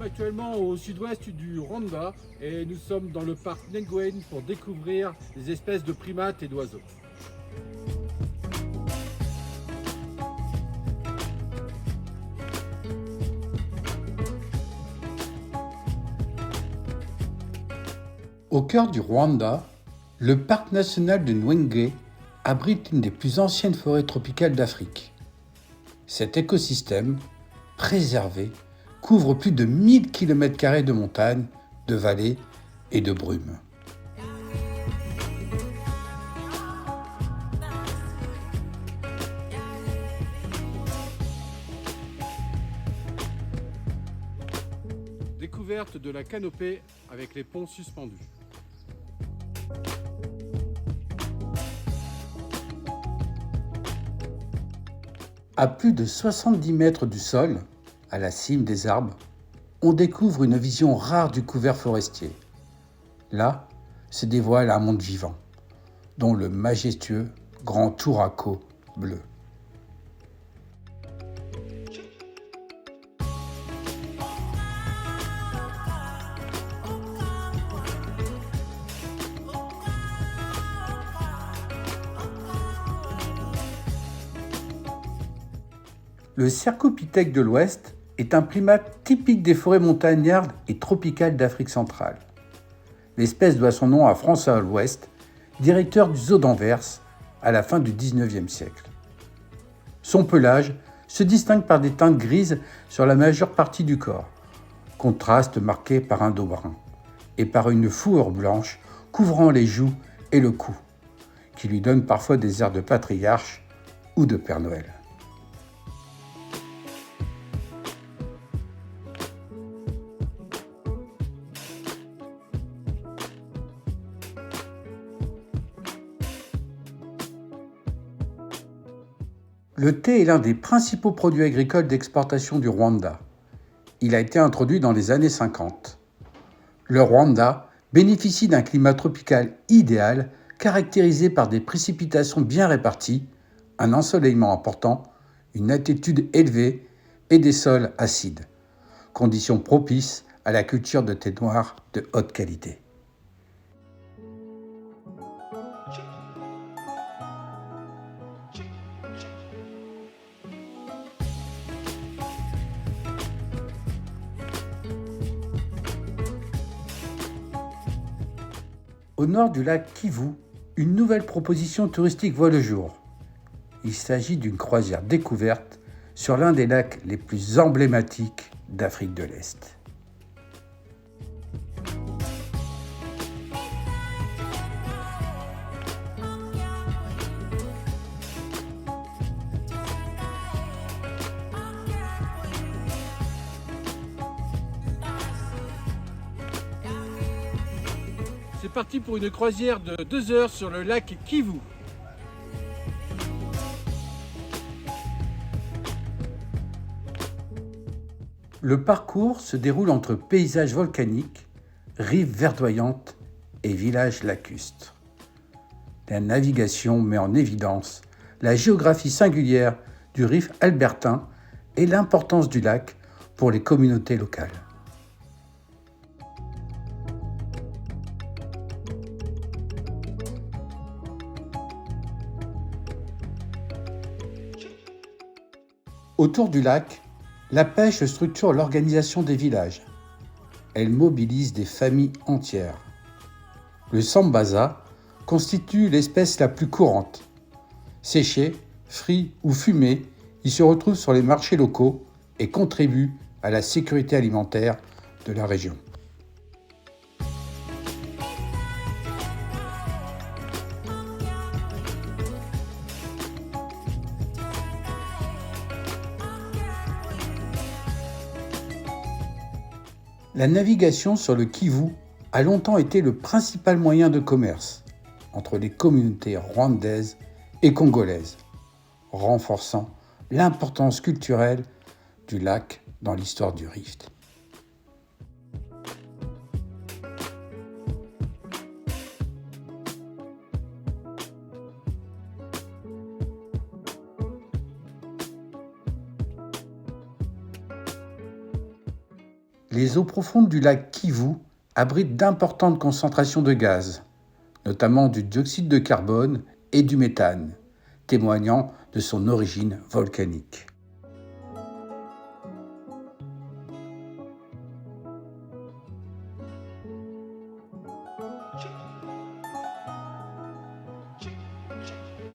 sommes actuellement au sud-ouest du Rwanda et nous sommes dans le parc Ngwen pour découvrir les espèces de primates et d'oiseaux. Au cœur du Rwanda, le parc national de Nwenge abrite une des plus anciennes forêts tropicales d'Afrique. Cet écosystème, préservé, couvre plus de 1000 km² de montagnes, de vallées et de brumes. Découverte de la canopée avec les ponts suspendus. À plus de 70 mètres du sol, à la cime des arbres, on découvre une vision rare du couvert forestier. Là se dévoile un monde vivant, dont le majestueux grand touraco bleu. Le cercopithèque de l'Ouest est un primate typique des forêts montagnardes et tropicales d'Afrique centrale. L'espèce doit son nom à François West, directeur du zoo d'Anvers à la fin du XIXe siècle. Son pelage se distingue par des teintes grises sur la majeure partie du corps, contraste marqué par un dos brun, et par une fourrure blanche couvrant les joues et le cou, qui lui donne parfois des airs de patriarche ou de Père Noël. Le thé est l'un des principaux produits agricoles d'exportation du Rwanda. Il a été introduit dans les années 50. Le Rwanda bénéficie d'un climat tropical idéal caractérisé par des précipitations bien réparties, un ensoleillement important, une altitude élevée et des sols acides, conditions propices à la culture de thé noir de haute qualité. Au nord du lac Kivu, une nouvelle proposition touristique voit le jour. Il s'agit d'une croisière découverte sur l'un des lacs les plus emblématiques d'Afrique de l'Est. C'est parti pour une croisière de 2 heures sur le lac Kivu. Le parcours se déroule entre paysages volcaniques, rives verdoyantes et villages lacustres. La navigation met en évidence la géographie singulière du rift albertain et l'importance du lac pour les communautés locales. Autour du lac, la pêche structure l'organisation des villages. Elle mobilise des familles entières. Le sambaza constitue l'espèce la plus courante. Séché, frit ou fumé, il se retrouve sur les marchés locaux et contribue à la sécurité alimentaire de la région. La navigation sur le Kivu a longtemps été le principal moyen de commerce entre les communautés rwandaises et congolaises, renforçant l'importance culturelle du lac dans l'histoire du Rift. Les eaux profondes du lac Kivu abritent d'importantes concentrations de gaz, notamment du dioxyde de carbone et du méthane, témoignant de son origine volcanique.